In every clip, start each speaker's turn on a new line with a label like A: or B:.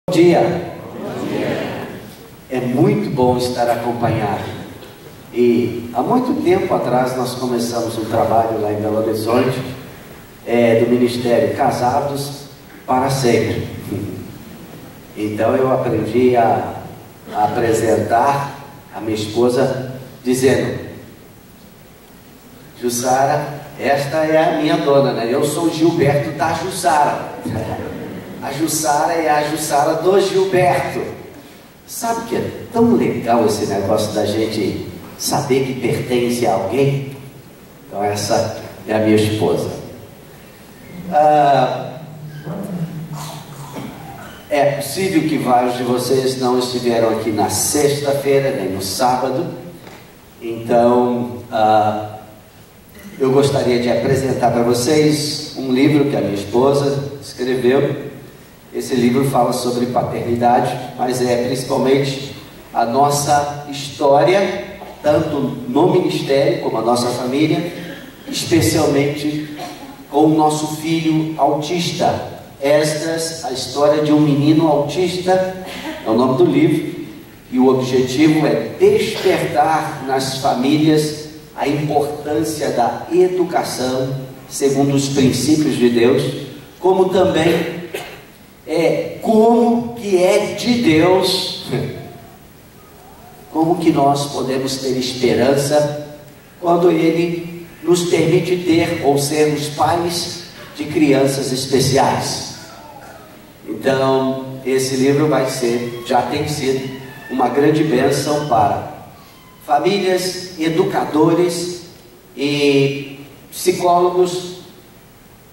A: Bom dia. É muito bom estar acompanhado. E há muito tempo atrás nós começamos um trabalho lá em Belo Horizonte, do Ministério Casados para Sempre. Então eu aprendi a apresentar a minha esposa dizendo: Jussara, esta é a minha dona, né? Eu sou Gilberto da Jussara. A Jussara é a Jussara do Gilberto. Sabe que é tão legal esse negócio da gente saber que pertence a alguém? Então essa é a minha esposa. É possível que vários de vocês não estiveram aqui na sexta-feira, nem no sábado. Então eu gostaria de apresentar para vocês um livro que a minha esposa escreveu. Esse livro fala sobre paternidade, mas é principalmente a nossa história, tanto no ministério como a nossa família, especialmente com o nosso filho autista. Esta, a história de um menino autista, é o nome do livro, e o objetivo é despertar nas famílias a importância da educação segundo os princípios de Deus, como também como que é de Deus, como que nós podemos ter esperança quando Ele nos permite ter ou sermos pais de crianças especiais. Então, esse livro já tem sido uma grande bênção para famílias, educadores e psicólogos,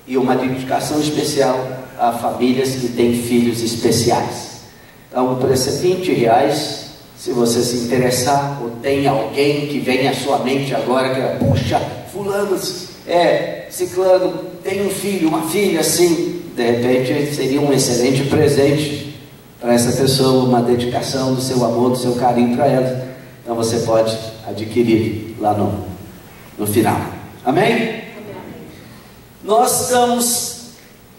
A: e uma dedicação especial a famílias que têm filhos especiais. Então o preço é R$20. Se você se interessar, ou tem alguém que vem à sua mente agora que, puxa, fulano, ciclano, tem um filho, uma filha assim, de repente seria um excelente presente para essa pessoa, uma dedicação do seu amor, do seu carinho para ela. Então você pode adquirir lá no final. Amém? Nós estamos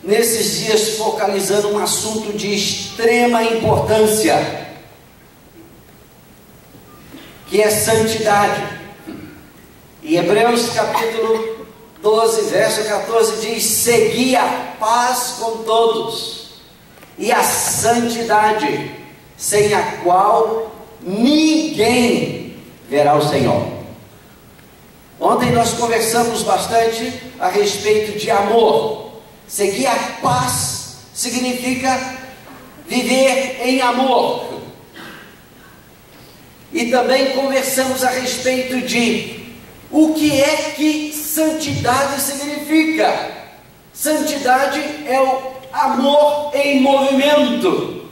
A: nesses dias focalizando um assunto de extrema importância, que é santidade. E Hebreus capítulo 12, verso 14 diz: segui a paz com todos e a santidade, sem a qual ninguém verá o Senhor. Ontem nós conversamos bastante a respeito de amor. Seguir a paz significa viver em amor. E também conversamos a respeito de o que é que santidade significa. Santidade é o amor em movimento.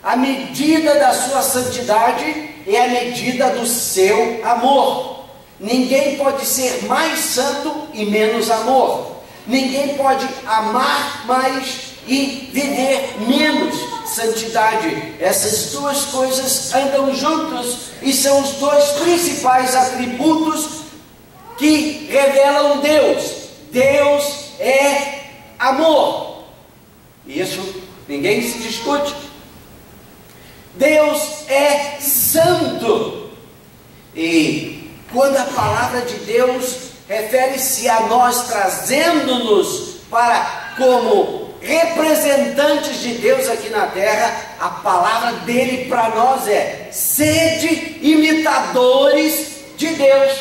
A: A medida da sua santidade é a medida do seu amor. Ninguém pode ser mais santo e menos amor. Ninguém pode amar mais e viver menos santidade. Essas duas coisas andam juntos e são os dois principais atributos que revelam Deus. Deus é amor. Isso ninguém se discute. Deus é santo. E quando a palavra de Deus refere-se a nós, trazendo-nos para como representantes de Deus aqui na terra, a palavra dele para nós é: sede imitadores de Deus,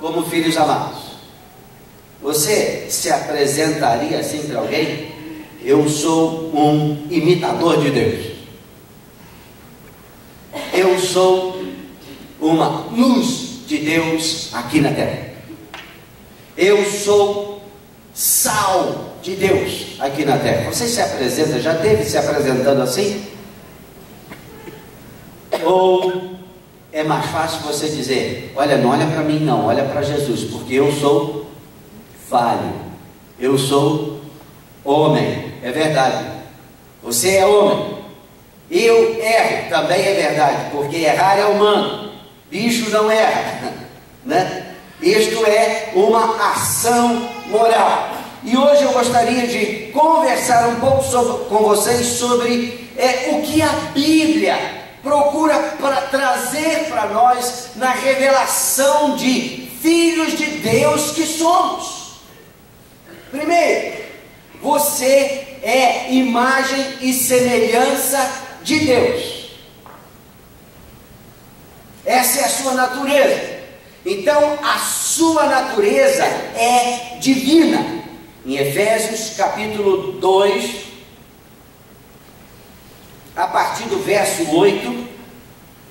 A: como filhos amados. Você se apresentaria assim para alguém? Eu sou um imitador de Deus. Eu sou uma luz de Deus aqui na terra. Eu sou sal de Deus aqui na terra. Você se apresenta, já teve se apresentando assim? Ou é mais fácil você dizer: olha, não olha para mim não, olha para Jesus, porque eu sou falho, eu sou homem. É verdade, você é homem. Eu erro, também é verdade, porque errar é humano. Bicho não erra, né? Isto é uma ação moral. E hoje eu gostaria de conversar um pouco com vocês sobre o que a Bíblia procura trazer para nós na revelação de filhos de Deus que somos. Primeiro, você é imagem e semelhança de Deus. Essa é a sua natureza. Então, a sua natureza é divina. Em Efésios capítulo 2, a partir do verso 8,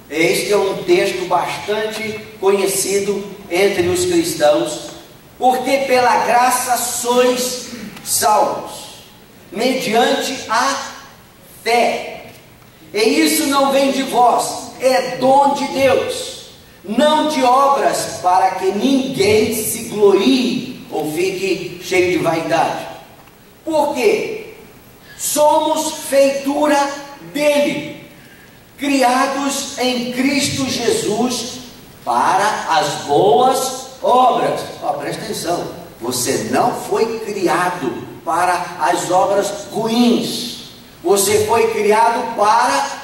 A: este é um texto bastante conhecido entre os cristãos, porque pela graça sois salvos, mediante a fé. E isso não vem de vós, é dom de Deus, não de obras, para que ninguém se glorie ou fique cheio de vaidade. Por quê? Somos feitura dele, criados em Cristo Jesus para as boas obras. Presta atenção, você não foi criado para as obras ruins, você foi criado para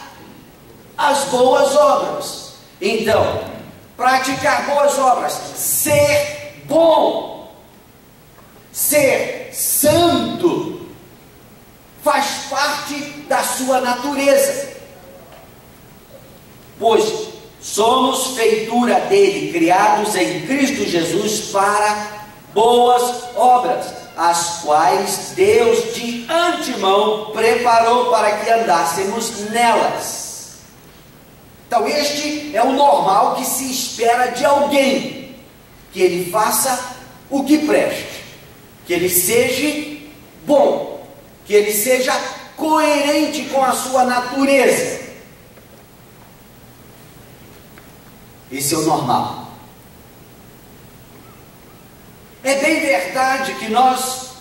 A: as boas obras. Então, praticar boas obras, ser bom, ser santo, faz parte da sua natureza, pois somos feitura dele, criados em Cristo Jesus para boas obras, as quais Deus de antemão preparou para que andássemos nelas. Então este é o normal que se espera de alguém, que ele faça o que preste, que ele seja bom, que ele seja coerente com a sua natureza. Esse é o normal. É bem verdade que nós,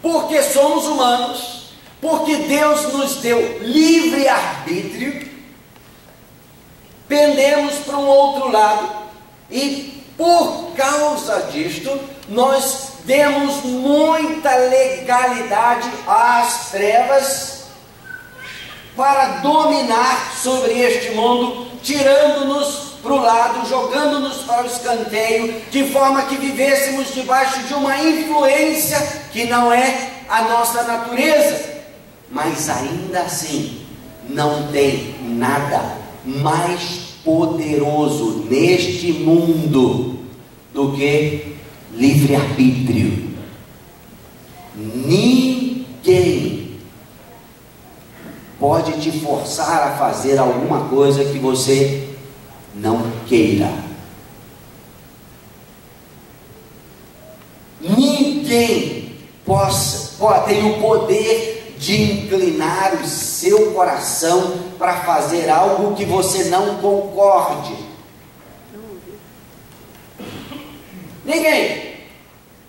A: porque somos humanos, porque Deus nos deu livre arbítrio, pendemos para um outro lado, e por causa disto, nós demos muita legalidade às trevas para dominar sobre este mundo, tirando-nos para o lado, jogando-nos para o escanteio, de forma que vivêssemos debaixo de uma influência que não é a nossa natureza. Mas ainda assim, não tem nada mais poderoso neste mundo do que livre-arbítrio. Ninguém pode te forçar a fazer alguma coisa que você não queira. Ninguém tem o poder de inclinar o seu coração para fazer algo que você não concorde. Ninguém.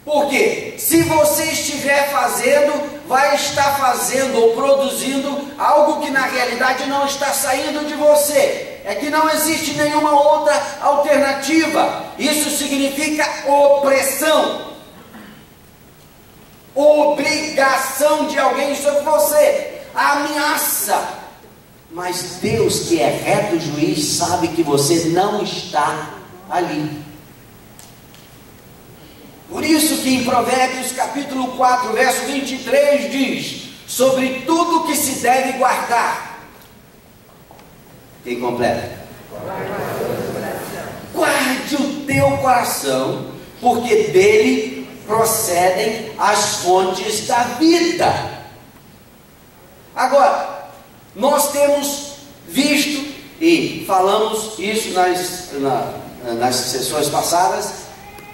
A: Porque se você estiver fazendo, vai estar fazendo ou produzindo algo que na realidade não está saindo de você. É que não existe nenhuma outra alternativa. Isso significa opressão, obrigação de alguém sobre você, ameaça. Mas Deus, que é reto juiz, sabe que você não está ali. Por isso que em Provérbios capítulo 4, verso 23 diz: sobre tudo que se deve guardar. Quem completa? Guarde o teu coração, porque dele procedem as fontes da vida. Agora, nós temos visto, e falamos isso nas sessões passadas,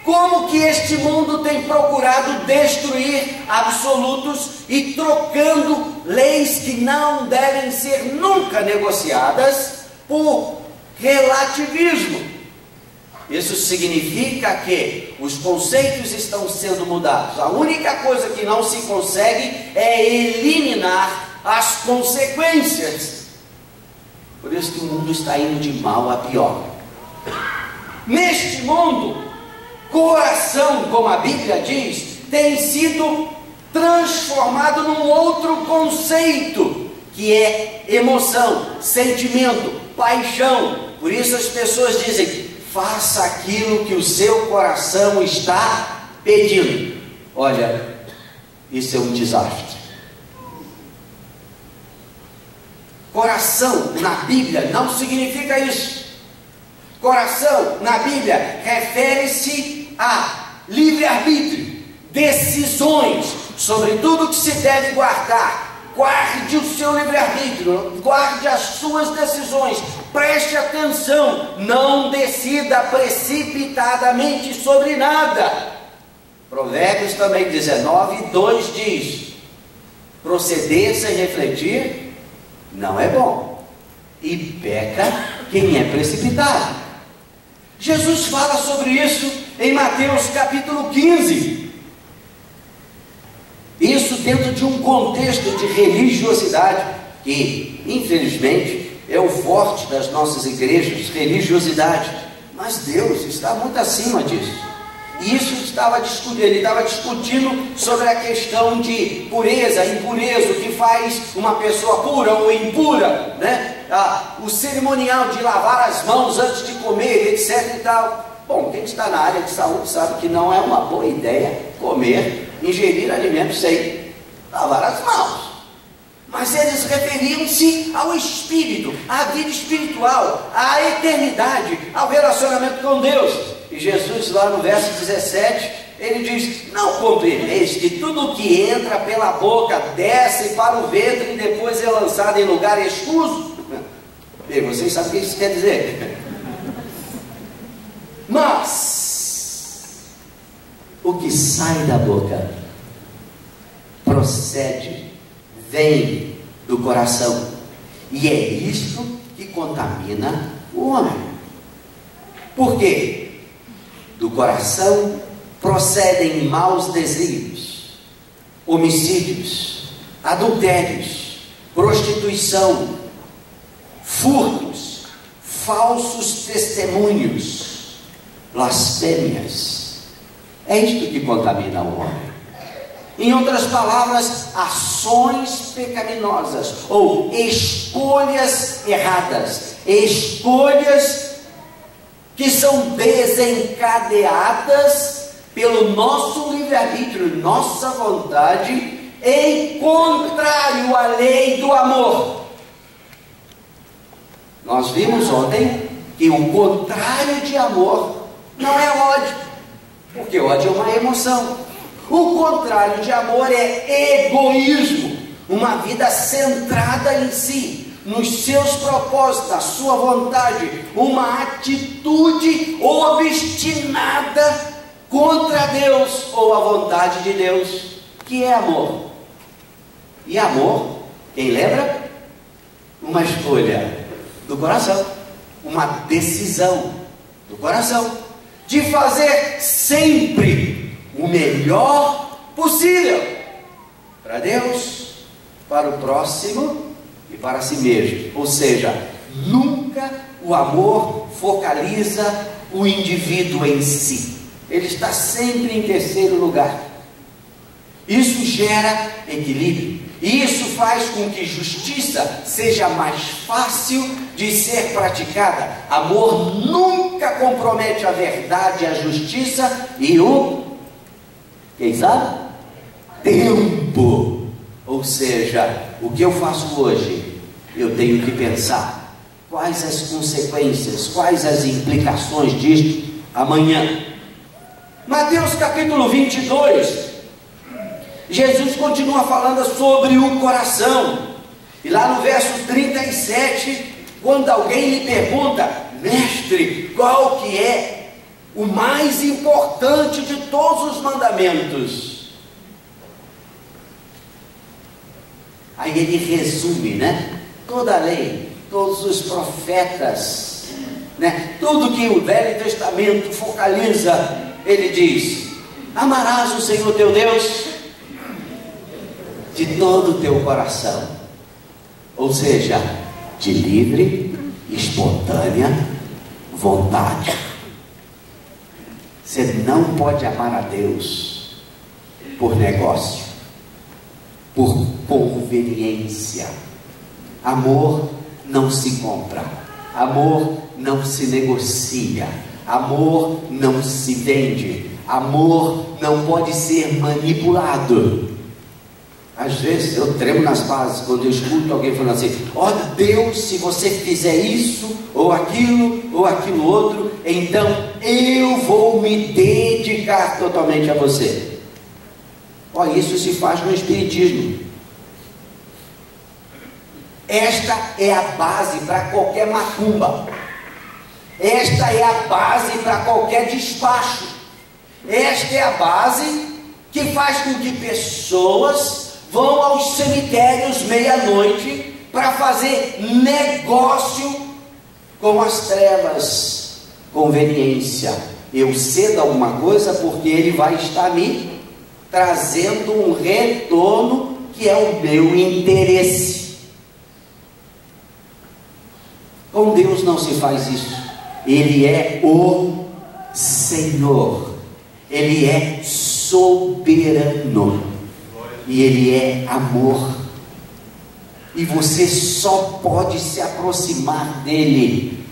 A: como que este mundo tem procurado destruir absolutos e trocando leis que não devem ser nunca negociadas por relativismo. Isso significa que os conceitos estão sendo mudados. A única coisa que não se consegue é eliminar as consequências. Por isso que o mundo está indo de mal a pior. Neste mundo, coração, como a Bíblia diz, tem sido transformado num outro conceito, que é emoção, sentimento, paixão. Por isso as pessoas dizem: faça aquilo que o seu coração está pedindo. Olha, isso é um desastre. Coração na Bíblia não significa isso. Coração na Bíblia refere-se a livre-arbítrio, decisões sobre tudo que se deve guardar. Guarde o seu livre-arbítrio, guarde as suas decisões, preste atenção, não decida precipitadamente sobre nada. Provérbios também 19:2 diz: proceder sem refletir não é bom, e peca quem é precipitado. Jesus fala sobre isso em Mateus capítulo 15. Isso dentro de um contexto de religiosidade, que infelizmente é o forte das nossas igrejas, religiosidade. Mas Deus está muito acima disso. E isso ele estava discutindo sobre a questão de pureza, impureza, o que faz uma pessoa pura ou impura, né? O cerimonial de lavar as mãos antes de comer, etc e tal. Bom, quem está na área de saúde sabe que não é uma boa ideia ingerir alimentos sem lavar as mãos. Mas eles referiam-se ao espírito, à vida espiritual, à eternidade, ao relacionamento com Deus. E Jesus, lá no verso 17, ele diz: não compreendeis que tudo que entra pela boca desce para o ventre e depois é lançado em lugar escuso? Bem, vocês sabem o que isso quer dizer. Mas o que sai da boca procede, vem do coração, e é isto que contamina o homem. Por quê? Do coração procedem maus desígnios, homicídios, adultérios, prostituição, furtos, falsos testemunhos, blasfêmias. É isto que contamina o homem. Em outras palavras, ações pecaminosas ou escolhas erradas, escolhas que são desencadeadas pelo nosso livre-arbítrio, nossa vontade, em contrário à lei do amor. Nós vimos ontem que o contrário de amor não é ódio, porque ódio é uma emoção. O contrário de amor é egoísmo, uma vida centrada em si, nos seus propósitos, na sua vontade, uma atitude obstinada contra Deus ou a vontade de Deus, que é amor. E amor, quem lembra? Uma escolha do coração, uma decisão do coração, de fazer sempre o melhor possível para Deus, para o próximo e para si mesmo. Ou seja, nunca o amor focaliza o indivíduo em si, ele está sempre em terceiro lugar. Isso gera equilíbrio, e isso faz com que justiça seja mais fácil de ser praticada. Amor nunca compromete a verdade, a justiça e quem sabe? Tempo. Ou seja, o que eu faço hoje, eu tenho que pensar quais as consequências, quais as implicações disto amanhã. Mateus capítulo 22, Jesus continua falando sobre o coração. E lá no verso 37, quando alguém lhe pergunta: mestre, qual que é o mais importante de todos os mandamentos? Aí ele resume, né? Toda a lei, todos os profetas, né? Tudo que o Velho Testamento focaliza. Ele diz: amarás o Senhor teu Deus de todo o teu coração, ou seja, de livre, espontânea vontade. Você não pode amar a Deus por negócio, por conveniência. Amor não se compra, amor não se negocia, amor não se vende, amor não pode ser manipulado. Às vezes eu tremo nas bases quando eu escuto alguém falando assim: ó Deus, se você fizer isso, ou aquilo outro, então eu vou me dedicar totalmente a você. Ó, isso se faz no Espiritismo. Esta é a base para qualquer macumba. Esta é a base para qualquer despacho. Esta é a base que faz com que pessoas vão aos cemitérios meia-noite para fazer negócio com as trevas. Conveniência. Eu cedo alguma coisa porque ele vai estar me trazendo um retorno que é o meu interesse. Com Deus não se faz isso. Ele é o Senhor. Ele é soberano. E Ele é amor. E você só pode se aproximar dEle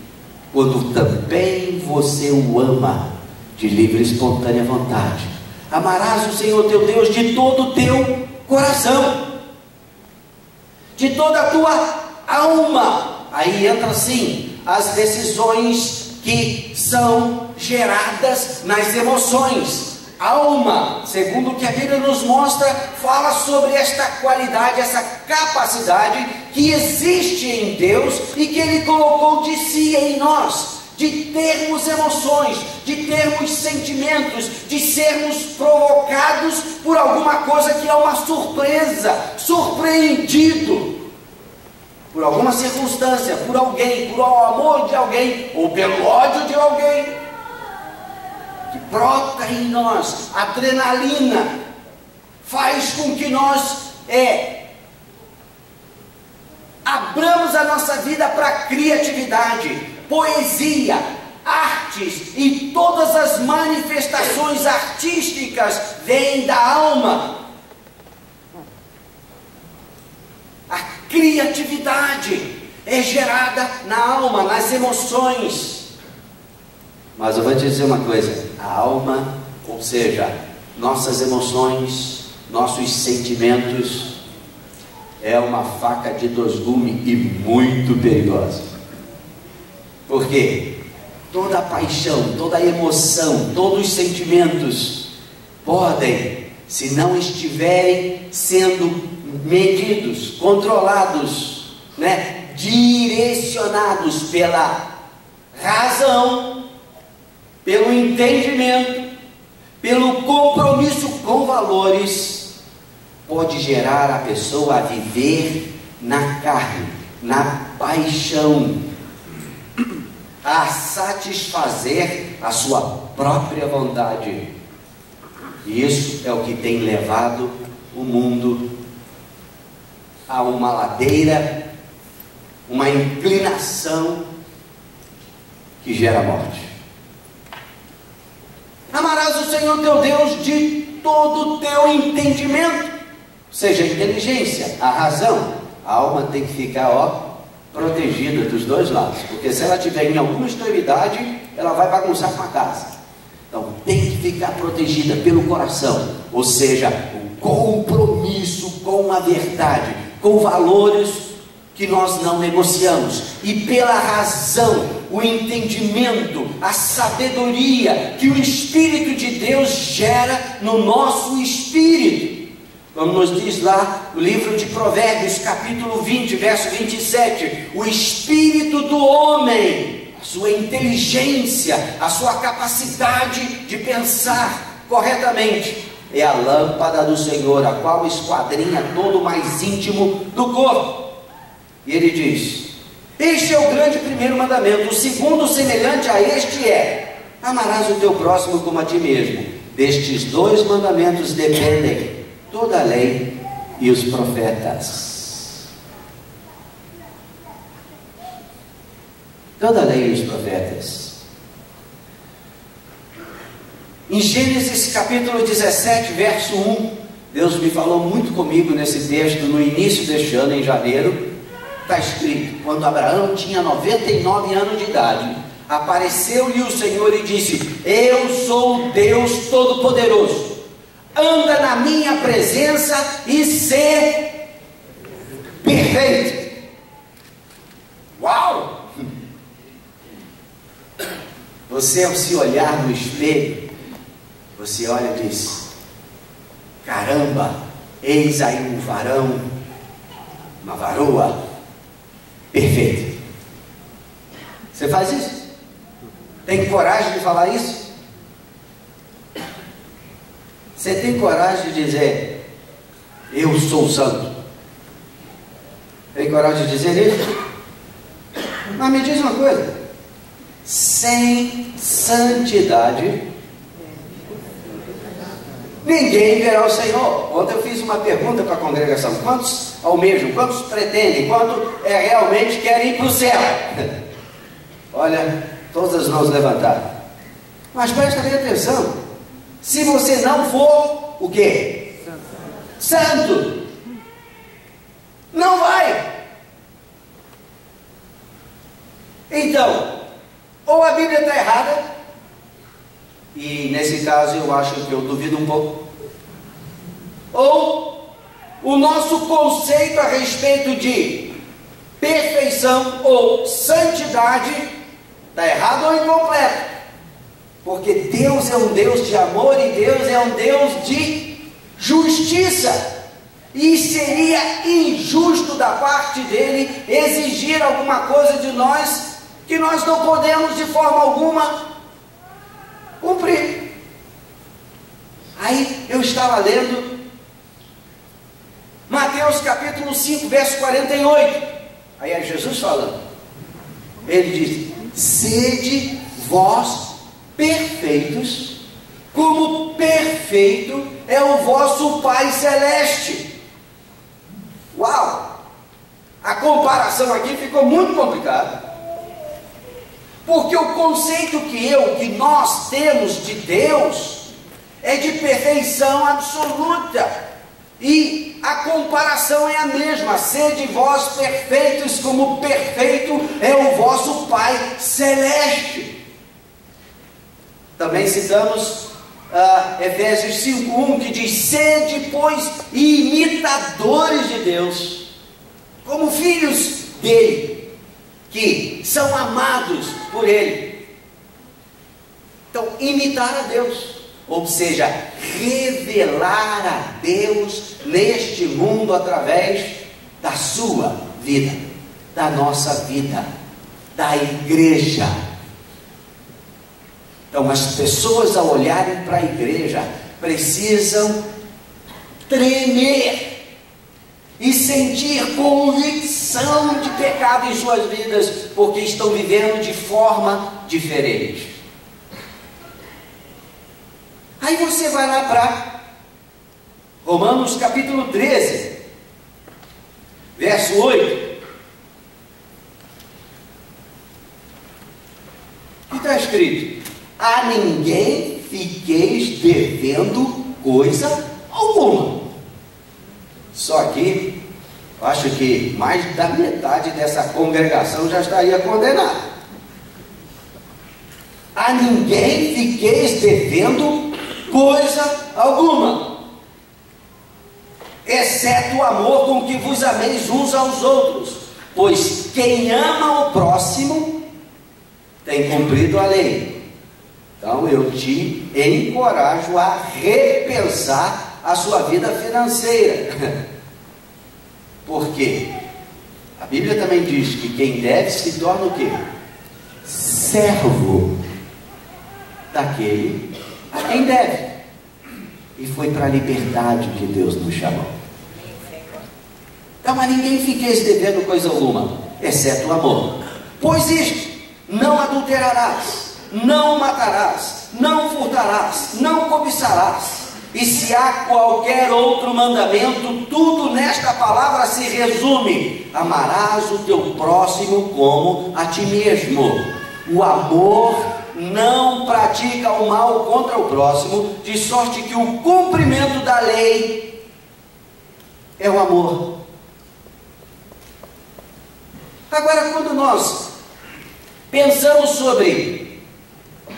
A: quando também você o ama de livre e espontânea vontade. Amarás o Senhor teu Deus de todo o teu coração, de toda a tua alma. Aí entra assim as decisões que são geradas nas emoções. Alma, segundo o que a Bíblia nos mostra, fala sobre esta qualidade, essa capacidade que existe em Deus e que Ele colocou de si em nós, de termos emoções, de termos sentimentos, de sermos provocados por alguma coisa que é uma surpresa, surpreendido por alguma circunstância, por alguém, por o amor de alguém ou pelo ódio de alguém. Que brota em nós, adrenalina, faz com que nós abramos a nossa vida para a criatividade, poesia, artes e todas as manifestações artísticas vêm da alma. A criatividade é gerada na alma, nas emoções. Mas eu vou te dizer uma coisa: a alma, ou seja, nossas emoções, nossos sentimentos, é uma faca de dois gumes e muito perigosa. Por quê? Toda a paixão, toda a emoção, todos os sentimentos podem, se não estiverem sendo medidos, controlados, direcionados pela razão, pelo entendimento, pelo compromisso com valores, pode gerar a pessoa a viver na carne, na paixão, a satisfazer a sua própria vontade. E isso é o que tem levado o mundo a uma ladeira, uma inclinação que gera morte. Amarás o Senhor teu Deus de todo o teu entendimento, seja a inteligência, a razão. A alma tem que ficar protegida dos dois lados, porque se ela estiver em alguma extremidade, ela vai bagunçar com a casa. Então tem que ficar protegida pelo coração, ou seja, o compromisso com a verdade, com valores que nós não negociamos, e pela razão, o entendimento, a sabedoria que o Espírito de Deus gera no nosso espírito. Como nos diz lá o livro de Provérbios, capítulo 20, verso 27, o espírito do homem, a sua inteligência, a sua capacidade de pensar corretamente, é a lâmpada do Senhor, a qual esquadrinha todo o mais íntimo do corpo. E ele diz: este é o grande primeiro mandamento. O segundo, semelhante a este, é: amarás o teu próximo como a ti mesmo. Destes dois mandamentos dependem toda a lei e os profetas. Toda a lei e os profetas. Em Gênesis capítulo 17, verso 1, Deus me falou muito comigo nesse texto no início deste ano, em janeiro. Está escrito: quando Abraão tinha 99 anos de idade, apareceu-lhe o Senhor e disse: eu sou o Deus Todo-Poderoso, anda na minha presença e sê perfeito. Uau! Você, ao se olhar no espelho, você olha e diz: caramba, eis aí um varão, uma varoa perfeita. Você faz isso? Tem coragem de falar isso? Você tem coragem de dizer: eu sou santo? Tem coragem de dizer isso? Mas me diz uma coisa: sem santidade ninguém verá o Senhor. Ontem eu fiz uma pergunta para a congregação: quantos almejam, quantos pretendem, quantos realmente querem ir para o céu? Olha, todas as mãos levantadas. Mas presta bem atenção: se você não for o quê? Santo, não vai. Então, ou a Bíblia está errada, e nesse caso eu acho que eu duvido um pouco, ou o nosso conceito a respeito de perfeição ou santidade está errado ou incompleto. Porque Deus é um Deus de amor e Deus é um Deus de justiça. E seria injusto da parte dele exigir alguma coisa de nós que nós não podemos de forma alguma cumprir. Aí eu estava lendo Mateus capítulo 5, verso 48. Aí é Jesus falando. Ele diz: sede vós perfeitos, como perfeito é o vosso Pai Celeste. Uau! A comparação aqui ficou muito complicada, porque o conceito que nós temos de Deus é de perfeição absoluta, e a comparação é a mesma: sede vós perfeitos, como perfeito é o vosso Pai Celeste. Também citamos Efésios 5:1, que diz: sede, pois, imitadores de Deus, como filhos dele, que são amados por ele. Então, imitar a Deus, ou seja, revelar a Deus neste mundo através da sua vida, da nossa vida, da igreja. Então, as pessoas, ao olharem para a igreja, precisam tremer e sentir convicção de pecado em suas vidas, porque estão vivendo de forma diferente. Aí você vai lá para Romanos capítulo 13, verso 8. Que está escrito: a ninguém fiqueis devendo coisa alguma. Só que eu acho que mais da metade dessa congregação já estaria condenada. A ninguém fiqueis devendo coisa alguma, exceto o amor com que vos ameis uns aos outros, pois quem ama o próximo tem cumprido a lei. Então eu te encorajo a repensar a sua vida financeira. Por quê? A Bíblia também diz que quem deve se torna o quê? Servo daquele a quem deve. E foi para a liberdade que Deus nos chamou. Então, a ninguém fiqueis devendo coisa alguma, exceto o amor. Pois isto: não adulterarás, não matarás, não furtarás, não cobiçarás. E se há qualquer outro mandamento, tudo nesta palavra se resume: amarás o teu próximo como a ti mesmo. O amor não pratica o mal contra o próximo, de sorte que o cumprimento da lei é o amor. Agora, quando nós pensamos sobre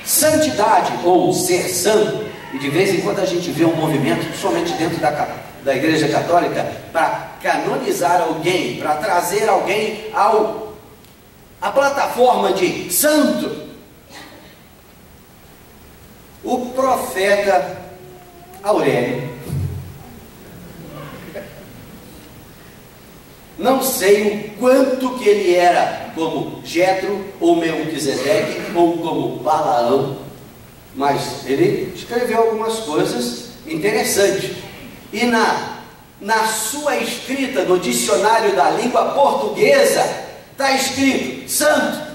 A: santidade ou ser santo, e de vez em quando a gente vê um movimento, principalmente dentro da Igreja Católica, para canonizar alguém, para trazer alguém à plataforma de santo. O profeta Aurélio, não sei o quanto que ele era como Jetro, ou Melquisedeque, ou como Balaão, mas ele escreveu algumas coisas interessantes. E na sua escrita, no dicionário da língua portuguesa, está escrito: santo,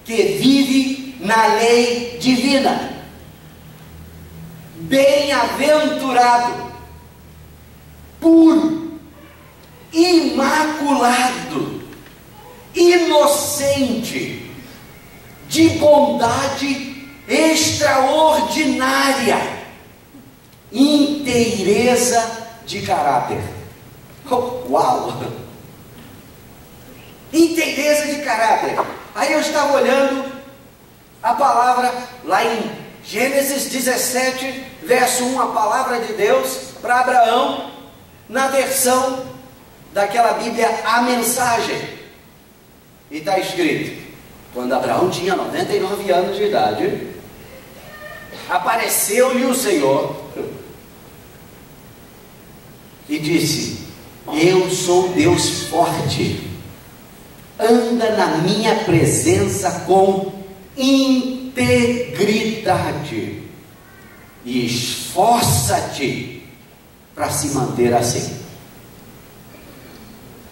A: que vive na lei divina, bem-aventurado, puro, imaculado, inocente, de bondade extraordinária, inteireza de caráter. Uau! Inteireza de caráter. Aí eu estava olhando a palavra lá em Gênesis 17, verso 1, a palavra de Deus para Abraão, na versão daquela Bíblia, a Mensagem. E está escrito: quando Abraão tinha 99 anos de idade, apareceu-lhe o Senhor e disse: eu sou Deus forte, anda na minha presença com integridade e esforça-te para se manter assim.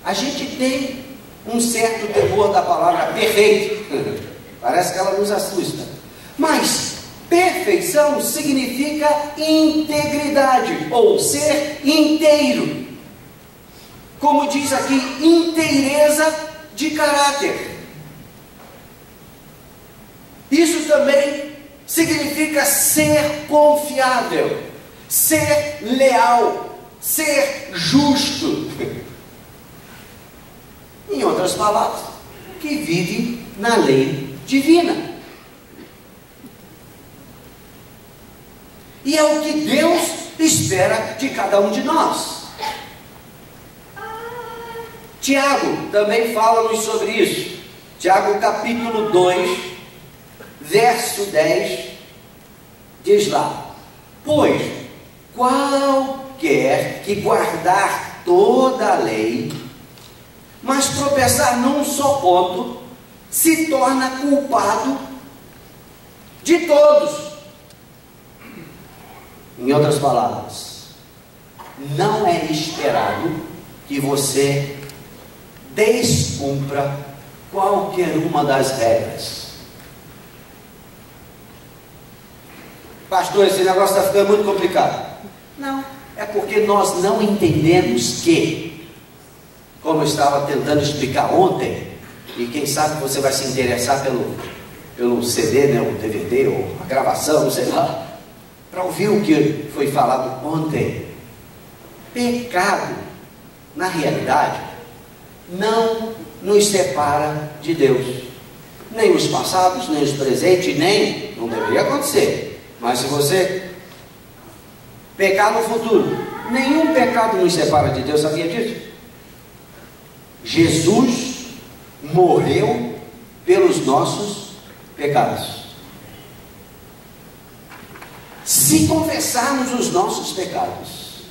A: A gente tem um certo temor da palavra perfeito, parece que ela nos assusta, mas perfeição significa integridade, ou ser inteiro, como diz aqui, inteireza de caráter. Isso também significa ser confiável, ser leal, ser justo. Em outras palavras, que vive na lei divina. E é o que Deus espera de cada um de nós. Tiago também fala-nos sobre isso. Tiago capítulo 2, verso 10, diz lá: pois qualquer que guardar toda a lei, mas tropeçar num só ponto, se torna culpado de todos. Em outras palavras, não é esperado que você descumpra qualquer uma das regras. Pastor, esse negócio está ficando muito complicado. Não, é porque nós não entendemos que, como eu estava tentando explicar ontem, e quem sabe você vai se interessar pelo CD, né, o DVD, ou a gravação, sei lá, para ouvir o que foi falado ontem. Pecado, na realidade, não nos separa de Deus. Nem os passados, nem os presentes, nem, não deveria acontecer. Mas se você pecar no futuro, nenhum pecado nos separa de Deus, sabia disso? Jesus morreu pelos nossos pecados. Se confessarmos os nossos pecados,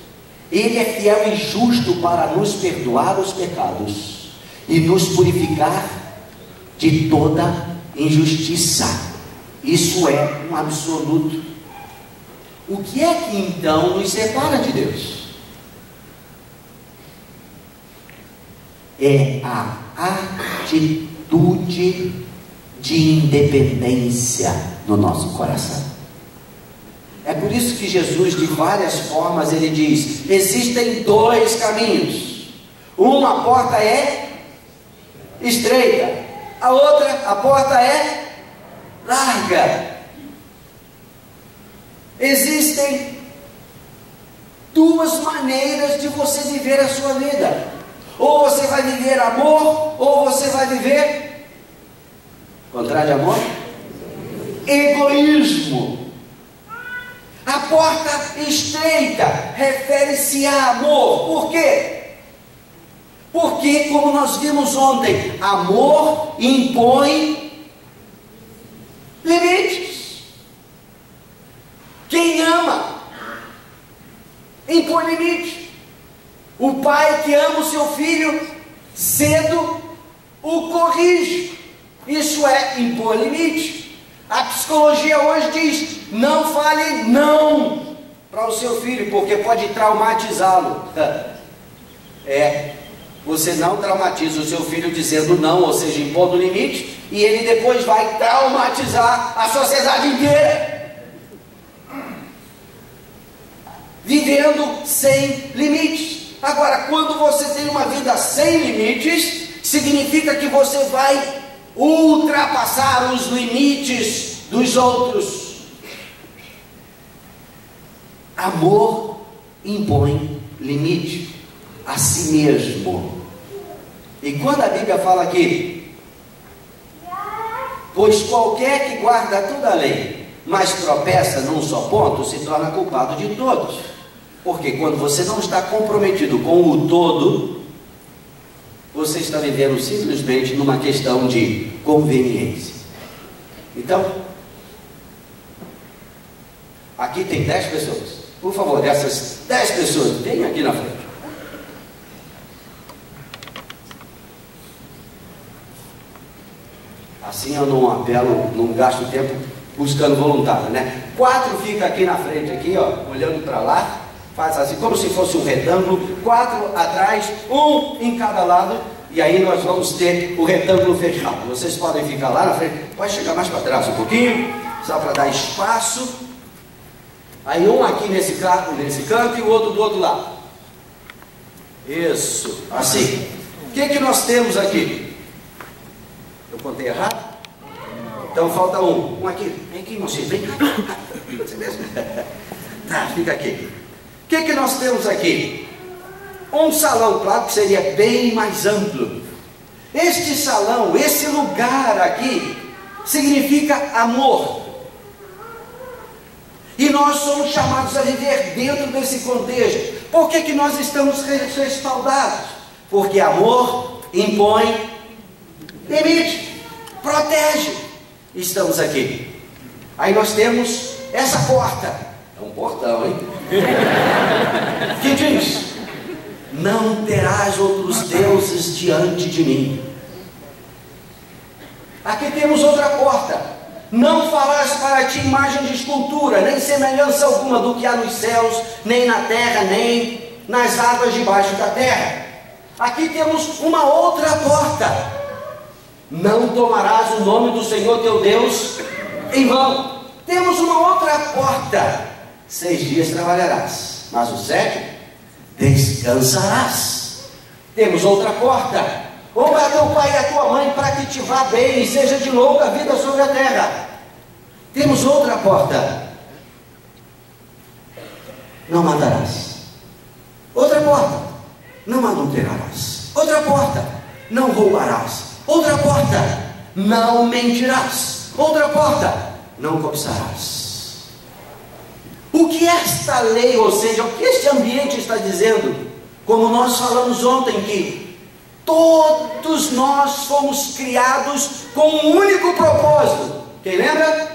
A: Ele é fiel e justo para nos perdoar os pecados e nos purificar de toda injustiça. Isso é um absoluto. O que é que então nos separa de Deus? É a atitude de independência no nosso coração. É por isso que Jesus, de várias formas, ele diz: existem dois caminhos. Uma porta é estreita, a outra, a porta é larga. Existem duas maneiras de você viver a sua vida. Ou você vai viver amor, ou você vai viver, contrário de amor, egoísmo. A porta estreita refere-se a amor. Por quê? Porque, como nós vimos ontem, amor impõe limites. Quem ama impõe limite. O pai que ama o seu filho cedo o corrige. Isso é impor limite. A psicologia hoje diz: não fale não para o seu filho, porque pode traumatizá-lo. Você não traumatiza o seu filho dizendo não, ou seja, impondo limite, e ele depois vai traumatizar a sociedade inteira, vivendo sem limites. Agora, quando você tem uma vida sem limites, significa que você vai ultrapassar os limites dos outros. Amor impõe limite a si mesmo. E quando a Bíblia fala aqui, pois qualquer que guarda toda a lei, mas tropeça num só ponto, se torna culpado de todos. Porque quando você não está comprometido com o todo, você está vivendo simplesmente numa questão de conveniência. Então, aqui tem 10 pessoas. Por favor, dessas 10 pessoas, venham aqui na frente. Assim eu não apelo, não gasto tempo buscando voluntário, né? 4 fica aqui na frente, aqui, ó, olhando para lá. Faz assim, como se fosse um retângulo, 4 atrás, 1 em cada lado, e aí nós vamos ter o retângulo fechado. Vocês podem ficar lá na frente, pode chegar mais para trás um pouquinho, só para dar espaço. Aí um aqui nesse canto e o outro do outro lado. Isso, assim. O que nós temos aqui? Eu contei errado? Então falta um aqui, vem aqui, mocinho, vem cá. Você mesmo? Tá, fica aqui. O que nós temos aqui? Um salão, claro que seria bem mais amplo. Este salão, esse lugar aqui, significa amor. E nós somos chamados a viver dentro desse contexto. Por que nós estamos respaldados? Porque amor impõe limite, protege. Estamos aqui. Aí nós temos essa porta. É um portão, hein? Que diz: não terás outros deuses diante de mim. Aqui temos outra porta: não farás para ti imagem de escultura, nem semelhança alguma do que há nos céus, nem na terra, nem nas águas debaixo da terra. Aqui temos uma outra porta: não tomarás o nome do Senhor teu Deus em vão. Temos uma outra porta: 6 dias trabalharás, mas o 7º descansarás. Temos outra porta: honra teu pai e a tua mãe, para que te vá bem e seja de longa vida sobre a terra. Temos outra porta: não matarás. Outra porta: não adulterarás. Outra porta: não roubarás. Outra porta: não mentirás. Outra porta: não cobiçarás. O que esta lei, ou seja, o que este ambiente está dizendo? Como nós falamos ontem, que todos nós fomos criados com um único propósito. Quem lembra?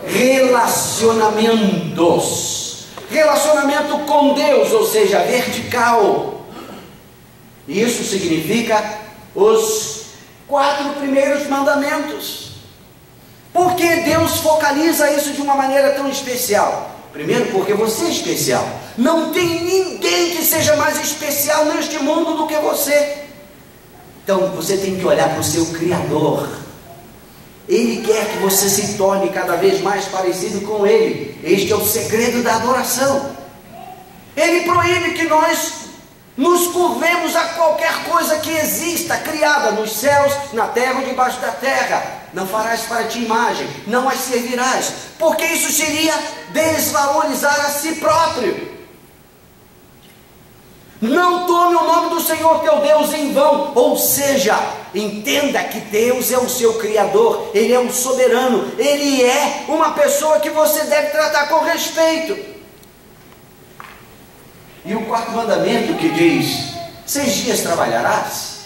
A: Relacionamentos. Relacionamento com Deus, ou seja, vertical. Isso significa os 4 primeiros mandamentos. Por que Deus focaliza isso de uma maneira tão especial? Primeiro, porque você é especial. Não tem ninguém que seja mais especial neste mundo do que você. Então você tem que olhar para o seu Criador. Ele quer que você se torne cada vez mais parecido com Ele. Este é o segredo da adoração. Ele proíbe que nós nos curvemos a qualquer coisa que exista, criada nos céus, na terra ou debaixo da terra. Não farás para ti imagem, não as servirás, porque isso seria desvalorizar a si próprio. Não tome o nome do Senhor teu Deus em vão, ou seja, entenda que Deus é o seu Criador, Ele é um soberano, Ele é uma pessoa que você deve tratar com respeito. E o quarto mandamento que diz: 6 dias trabalharás,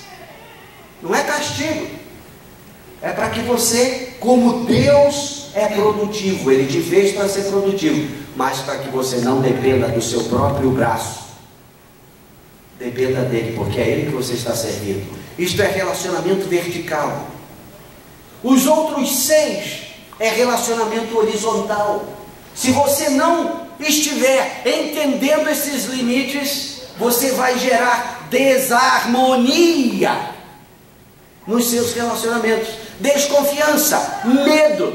A: não é castigo, é para que você, como Deus é produtivo, Ele te fez para ser produtivo, mas para que você não dependa do seu próprio braço, dependa dele, porque é Ele que você está servindo. Isto é relacionamento vertical. Os outros 6 é relacionamento horizontal. Se você não estiver entendendo esses limites, você vai gerar desarmonia nos seus relacionamentos, desconfiança, medo,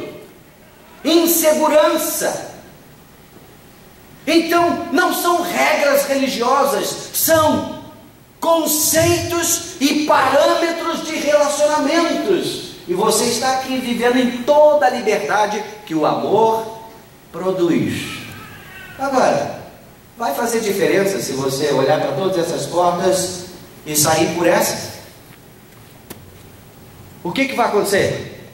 A: insegurança. Então, não são regras religiosas, são conceitos e parâmetros de relacionamentos. E você está aqui vivendo em toda a liberdade que o amor produz. Agora, vai fazer diferença se você olhar para todas essas portas e sair por essa? O que vai acontecer?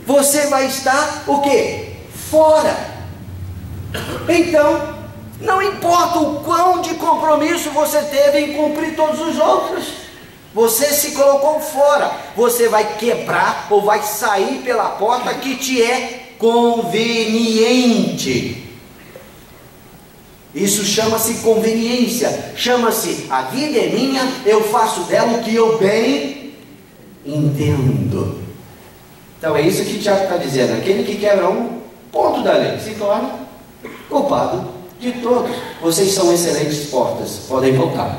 A: Você vai estar o quê? Fora. Então, não importa o quão de compromisso você teve em cumprir todos os outros, você se colocou fora. Você vai quebrar ou vai sair pela porta que te é conveniente. Isso chama-se conveniência, chama-se a vida é minha, eu faço dela o que eu bem entendo. Então é isso que Tiago está dizendo: aquele que quebra um ponto da lei se torna culpado de todos. Vocês são excelentes portas, podem voltar.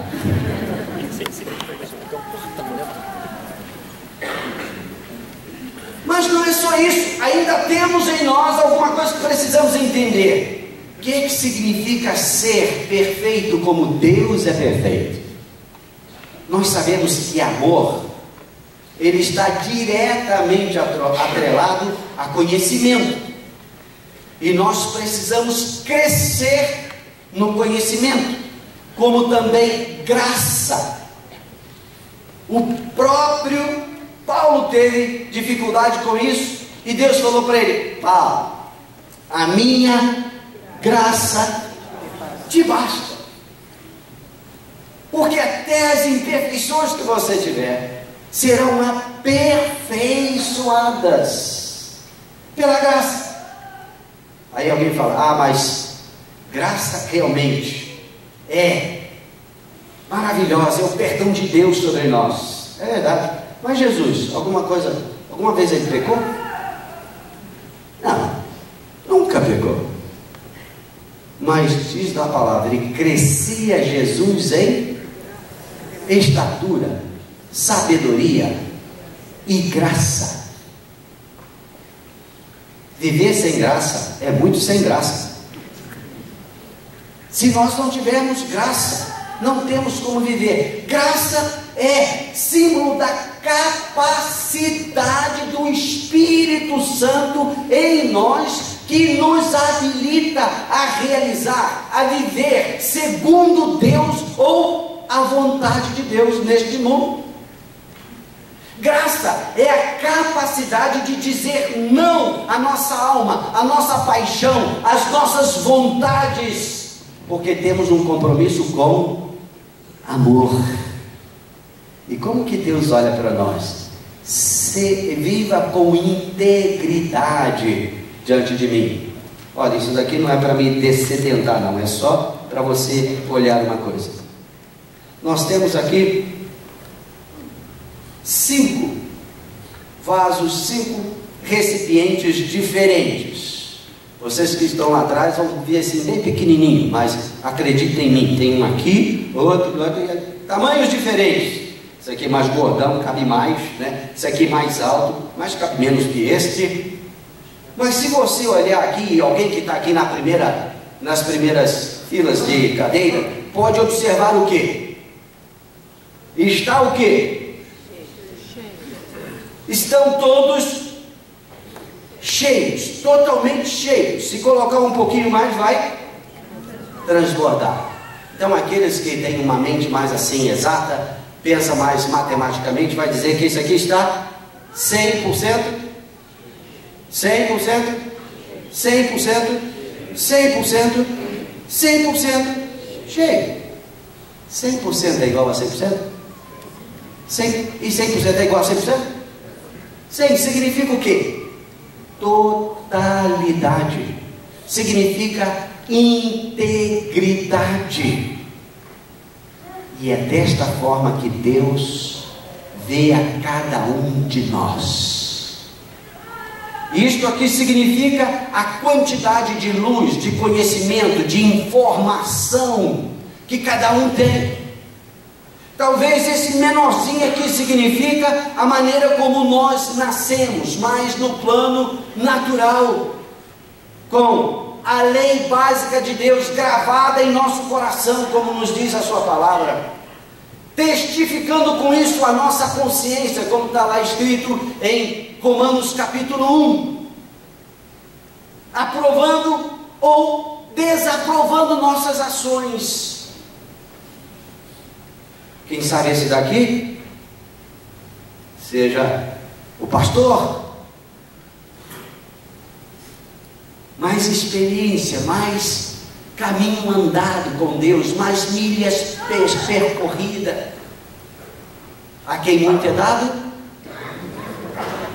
A: Mas não é só isso, ainda temos em nós alguma coisa que precisamos entender. O que significa ser perfeito como Deus é perfeito? Nós sabemos que amor, ele está diretamente atrelado a conhecimento. E nós precisamos crescer no conhecimento, como também graça. O próprio Paulo teve dificuldade com isso, e Deus falou para ele: Paulo, a minha graça te basta, porque até as imperfeições que você tiver serão aperfeiçoadas pela graça. Aí alguém fala: mas graça realmente é maravilhosa, é o perdão de Deus sobre nós. É verdade, mas Jesus, alguma vez ele pecou? Não, nunca pecou. Mas diz da palavra, e crescia Jesus em estatura, sabedoria e graça. Viver sem graça é muito sem graça. Se nós não tivermos graça, não temos como viver. Graça é símbolo da capacidade do Espírito Santo em nós, que nos habilita a realizar, a viver segundo Deus ou a vontade de Deus neste mundo. Graça é a capacidade de dizer não à nossa alma, à nossa paixão, às nossas vontades, porque temos um compromisso com amor. E como que Deus olha para nós? Viva com integridade diante de mim. Olha, isso daqui não é para me dessedentar, não, é só para você olhar uma coisa. Nós temos aqui 5 vasos, 5 recipientes diferentes. Vocês que estão lá atrás vão ver assim bem pequenininho, mas acreditem em mim, tem um aqui, outro, tamanhos diferentes. Esse aqui mais gordão, cabe mais, né? Esse aqui mais alto, mas cabe menos que este. Mas se você olhar aqui, alguém que está aqui nas primeiras filas de cadeira, pode observar o quê? Está o quê? Estão todos cheios, totalmente cheios. Se colocar um pouquinho mais, vai transbordar. Então aqueles que têm uma mente mais assim exata, pensa mais matematicamente, vai dizer que isso aqui está 100%, 100%, 100%, 100%, 100% cheio. 100% é igual a 100%? 100, e 100% é igual a 100%? 100 significa o quê? Totalidade. Significa integridade. E é desta forma que Deus vê a cada um de nós. Isto aqui significa a quantidade de luz, de conhecimento, de informação que cada um tem. Talvez esse menorzinho aqui significa a maneira como nós nascemos, mais no plano natural, com a lei básica de Deus gravada em nosso coração, como nos diz a sua palavra, testificando com isso a nossa consciência, como está lá escrito em Romanos capítulo 1, aprovando ou desaprovando nossas ações. Quem sabe esse daqui seja o pastor, mais experiência, mais caminho andado com Deus, mais milhas percorridas. A quem muito é dado,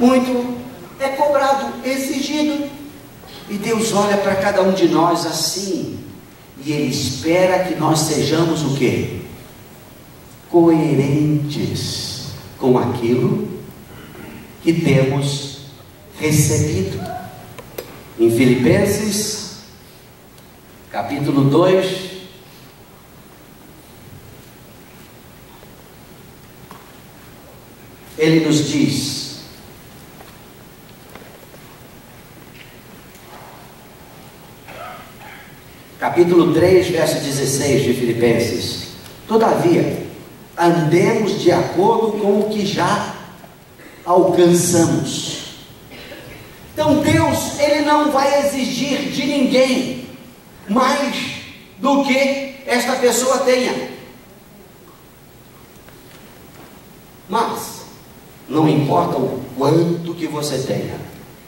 A: muito é cobrado, exigido. E Deus olha para cada um de nós assim, e Ele espera que nós sejamos o quê? Coerentes com aquilo que temos recebido. Em Filipenses capítulo 2, ele nos diz: capítulo 3, verso 16 de Filipenses: todavia, andemos de acordo com o que já alcançamos. Então Deus, Ele não vai exigir de ninguém mais do que esta pessoa tenha. Mas não importa o quanto que você tenha.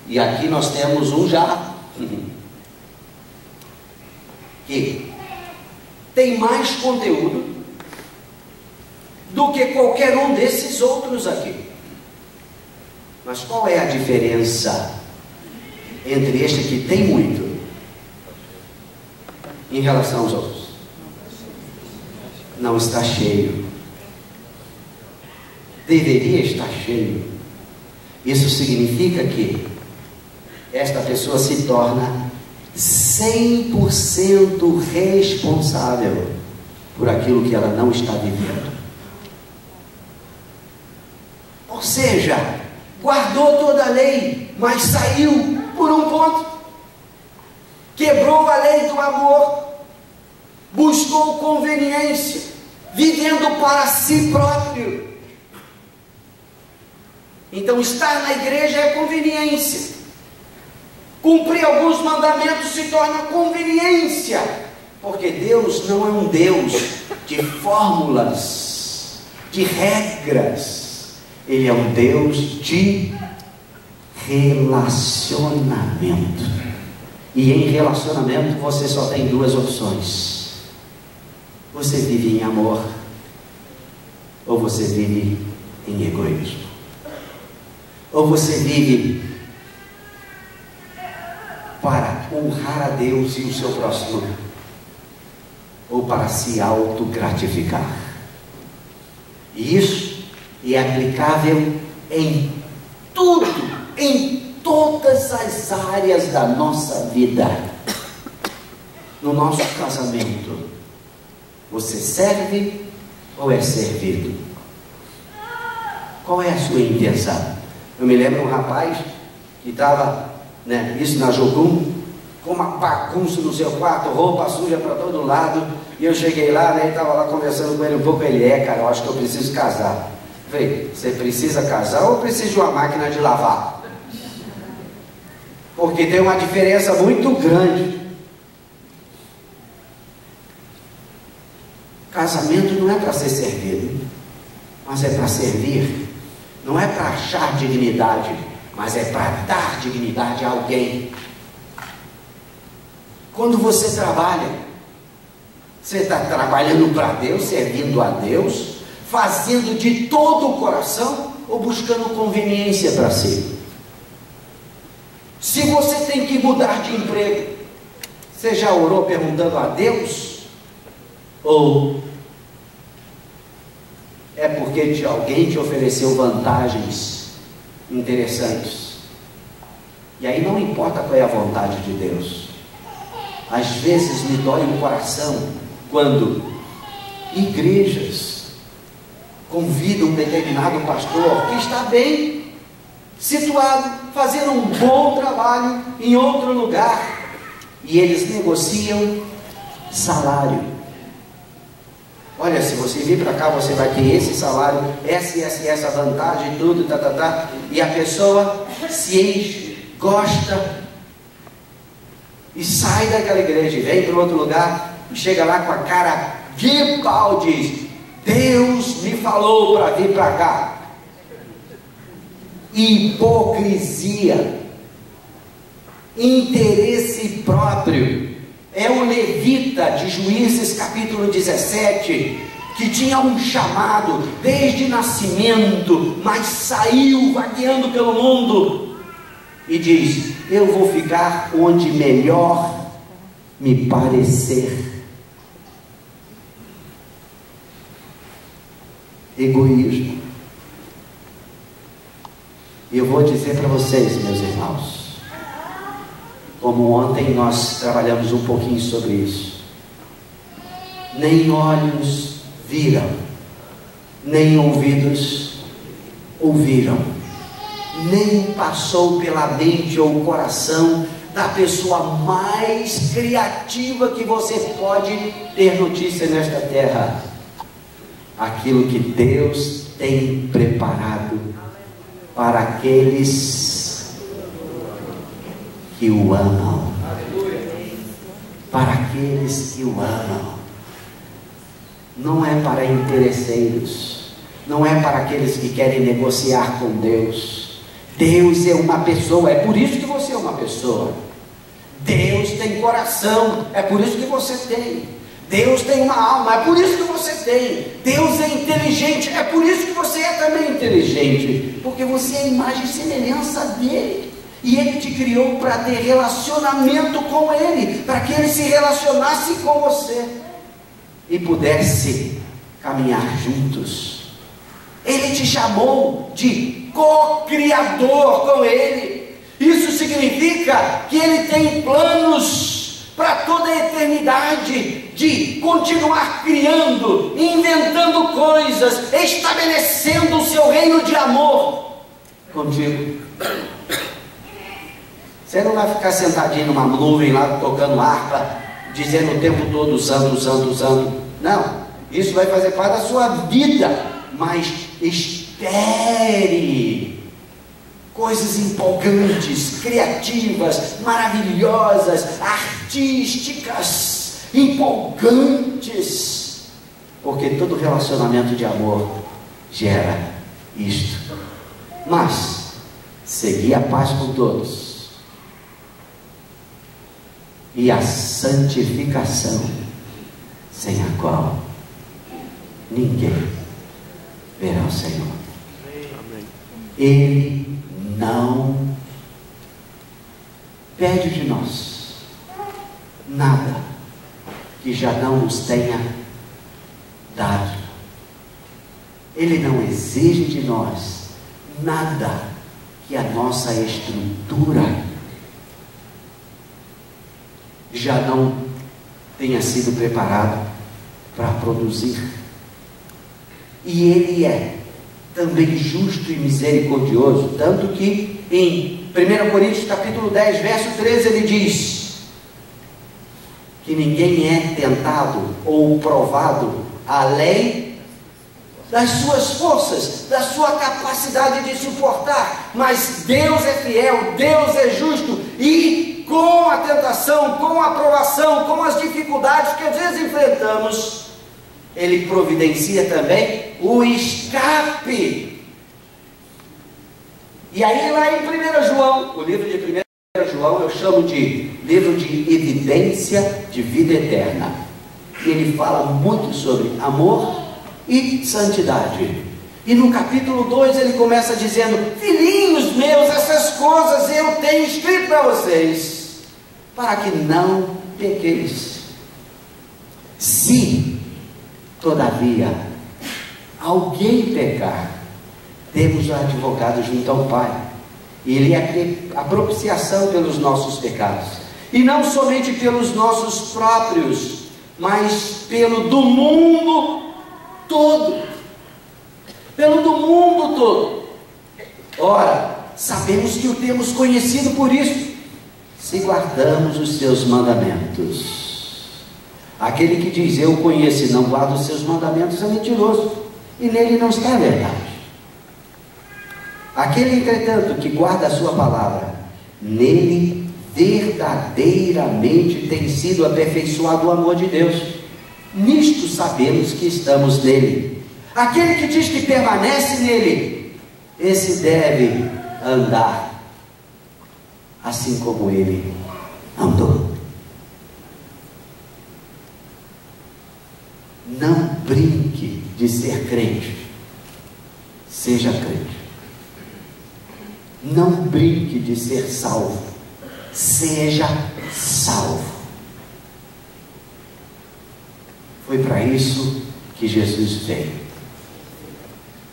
A: E aqui nós temos um já que tem mais conteúdo do que qualquer um desses outros aqui. Mas qual é a diferença entre este que tem muito em relação aos outros? Não está cheio. Deveria estar cheio. Isso significa que esta pessoa se torna 100% responsável por aquilo que ela não está vivendo. Ou seja, guardou toda a lei, mas saiu por um ponto, quebrou a lei do amor, buscou conveniência, vivendo para si próprio. Então estar na igreja é conveniência, cumprir alguns mandamentos se torna conveniência, porque Deus não é um Deus de fórmulas, de regras. Ele é um Deus de relacionamento. E em relacionamento você só tem duas opções: você vive em amor, ou você vive em egoísmo. Ou você vive para honrar a Deus e o seu próximo, ou para se autogratificar. E isso é aplicável em tudo, em todas as áreas da nossa vida. No nosso casamento, você serve ou é servido? Qual é a sua intenção? Eu me lembro de um rapaz que estava, isso na Jogum, com uma bagunça no seu quarto, roupa suja para todo lado. E eu cheguei lá, né, e estava lá conversando com ele um pouco. Ele: cara, eu acho que eu preciso casar. Eu falei: você precisa casar ou precisa de uma máquina de lavar? Porque tem uma diferença muito grande. Casamento não é para ser servido, mas é para servir. Não é para achar dignidade, mas é para dar dignidade a alguém. Quando você trabalha, você está trabalhando para Deus, servindo a Deus, fazendo de todo o coração ou buscando conveniência para si? Se você tem que mudar de emprego, você já orou perguntando a Deus? Ou é porque alguém te ofereceu vantagens interessantes? E aí não importa qual é a vontade de Deus. Às vezes me dói o coração quando igrejas convidam um determinado pastor que está bem situado, fazendo um bom trabalho em outro lugar, e eles negociam salário. Olha, se você vir para cá, você vai ter esse salário, essa vantagem, tudo, e a pessoa se enche, gosta, e sai daquela igreja e vem para outro lugar, e chega lá com a cara de pau, diz: Deus me falou para vir para cá. Hipocrisia, interesse próprio. É o levita de Juízes capítulo 17, que tinha um chamado desde nascimento, mas saiu vagueando pelo mundo e diz: eu vou ficar onde melhor me parecer. Egoísmo. E eu vou dizer para vocês, meus irmãos, como ontem nós trabalhamos um pouquinho sobre isso: nem olhos viram, nem ouvidos ouviram, nem passou pela mente ou coração da pessoa mais criativa que você pode ter notícia nesta terra, aquilo que Deus tem preparado para aqueles que o amam. Para aqueles que o amam. Não é para interesseiros, não é para aqueles que querem negociar com Deus. Deus é uma pessoa, é por isso que você é uma pessoa. Deus tem coração, é por isso que você tem. Deus tem uma alma, é por isso que você tem. Deus é inteligente, é por isso que você é também inteligente, porque você é a imagem e semelhança dele, e ele te criou para ter relacionamento com ele, para que ele se relacionasse com você e pudesse caminhar juntos. Ele te chamou de co-criador com ele. Isso significa que ele tem planos para toda a eternidade, de continuar criando, inventando coisas, estabelecendo o seu reino de amor contigo. Você não vai ficar sentadinho numa nuvem lá, tocando harpa, dizendo o tempo todo santo, santo, santo. Não, isso vai fazer parte da sua vida, mas espere coisas empolgantes, criativas, maravilhosas, artísticas, empolgantes, porque todo relacionamento de amor gera isto. Mas segui a paz com todos e a santificação, sem a qual ninguém verá o Senhor. Ele não pede de nós nada que já não nos tenha dado. Ele não exige de nós nada que a nossa estrutura já não tenha sido preparada para produzir. E ele é também justo e misericordioso, tanto que em 1 Coríntios capítulo 10, verso 13, ele diz: que ninguém é tentado ou provado além das suas forças, da sua capacidade de suportar, mas Deus é fiel, Deus é justo, e com a tentação, com a provação, com as dificuldades que às vezes enfrentamos, Ele providencia também o escape. E aí lá em 1 João, o livro de 1 João eu chamo de livro de evidência de vida eterna. Ele fala muito sobre amor e santidade. E no capítulo 2 ele começa dizendo: filhinhos meus, essas coisas eu tenho escrito para vocês, para que não pequeis. Se todavia alguém pecar, temos um advogado junto ao Pai, e Ele é a propiciação pelos nossos pecados, e não somente pelos nossos próprios, mas pelo do mundo todo. Pelo do mundo todo. Ora, sabemos que o temos conhecido por isso, se guardamos os seus mandamentos. Aquele que diz eu conheço e não guarda os seus mandamentos é mentiroso, e nele não está a verdade. Aquele, entretanto, que guarda a sua palavra, nele verdadeiramente tem sido aperfeiçoado o amor de Deus. Nisto sabemos que estamos nele. Aquele que diz que permanece nele, esse deve andar assim como ele andou. Não brinque de ser crente, seja crente. Não brinque de ser salvo, seja salvo. Foi para isso que Jesus veio.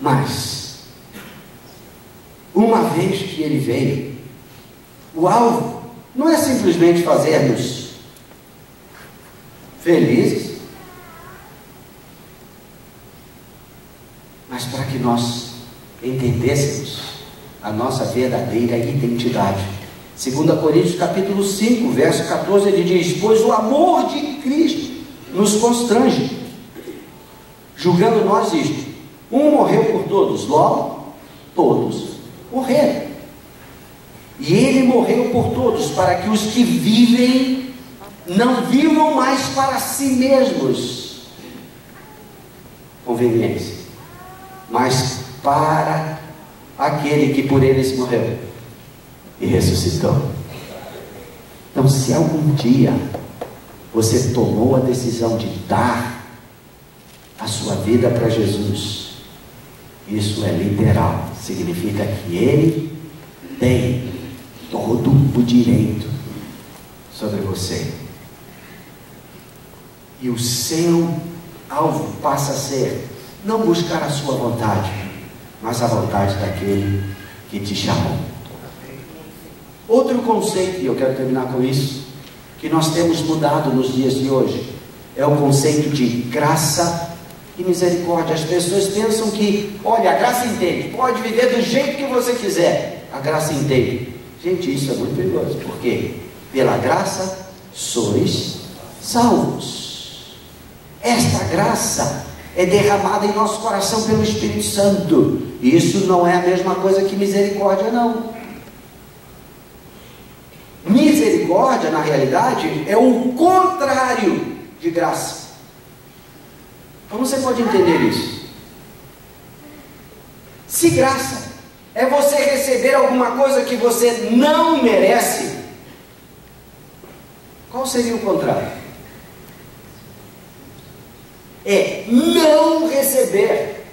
A: Mas, uma vez que Ele veio, o alvo não é simplesmente fazer-nos felizes, mas para que nós entendêssemos a nossa verdadeira identidade. 2 Coríntios capítulo 5, verso 14, ele diz: pois o amor de Cristo nos constrange, julgando nós isto: um morreu por todos, logo todos morreram. E Ele morreu por todos, para que os que vivem não vivam mais para si mesmos, conveniência, mas para aquele que por eles morreu e ressuscitou. Então, se algum dia você tomou a decisão de dar a sua vida para Jesus, isso é literal, significa que Ele tem todo o direito sobre você, e o seu alvo passa a ser não buscar a sua vontade, mas a vontade daquele que te chamou. Outro conceito, e eu quero terminar com isso, que nós temos mudado nos dias de hoje, é o conceito de graça e misericórdia. As pessoas pensam que, olha, a graça entende, pode viver do jeito que você quiser, a graça entende. Gente, isso é muito perigoso, porque pela graça sois salvos. Esta graça é derramada em nosso coração pelo Espírito Santo. Isso não é a mesma coisa que misericórdia, não. Misericórdia, na realidade, é o contrário de graça. Como você pode entender isso? Se graça é você receber alguma coisa que você não merece, qual seria o contrário? É não receber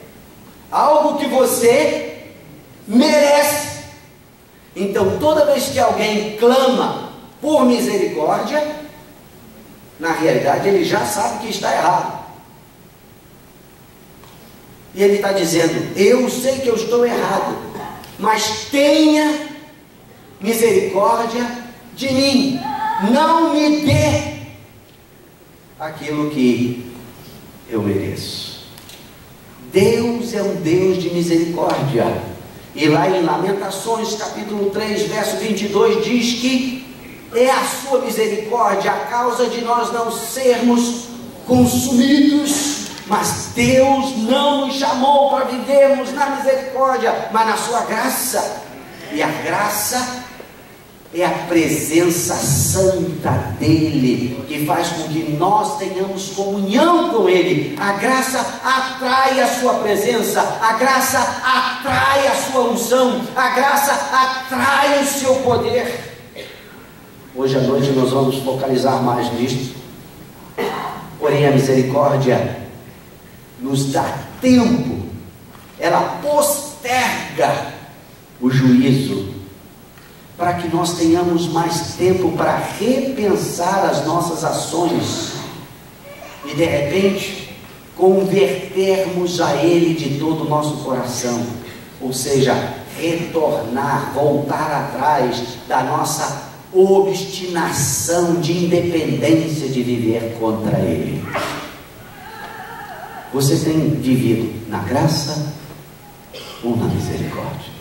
A: algo que você merece. Então, toda vez que alguém clama por misericórdia, na realidade ele já sabe que está errado. E ele está dizendo: eu sei que eu estou errado, mas tenha misericórdia de mim, não me dê aquilo que eu mereço. Deus é um Deus de misericórdia. E lá em Lamentações capítulo 3, verso 22, diz que é a sua misericórdia a causa de nós não sermos consumidos. Mas Deus não nos chamou para vivermos na misericórdia, mas na sua graça. E a graça é a presença santa dele, que faz com que nós tenhamos comunhão com ele. A graça atrai a sua presença, a graça atrai a sua unção, a graça atrai o seu poder. Hoje à noite nós vamos focalizar mais nisto. Porém, a misericórdia nos dá tempo, ela posterga o juízo, para que nós tenhamos mais tempo para repensar as nossas ações e de repente convertermos a Ele de todo o nosso coração, ou seja, retornar, voltar atrás da nossa obstinação de independência de viver contra Ele. Você tem vivido na graça ou na misericórdia?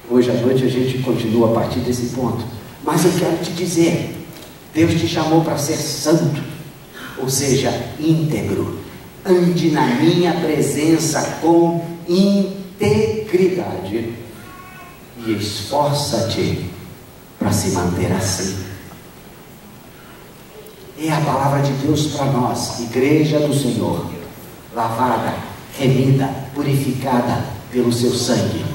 A: Hoje à noite a gente continua a partir desse ponto. Mas eu quero te dizer, Deus te chamou para ser santo, ou seja, íntegro. Ande na minha presença com integridade e esforça-te para se manter assim. É a palavra de Deus para nós, igreja do Senhor, lavada, remida, purificada pelo seu sangue,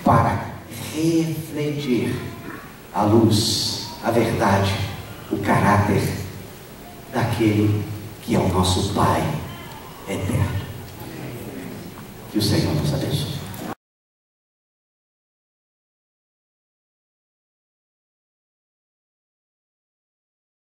A: para refletir a luz, a verdade, o caráter daquele que é o nosso Pai eterno. Que o Senhor nos abençoe.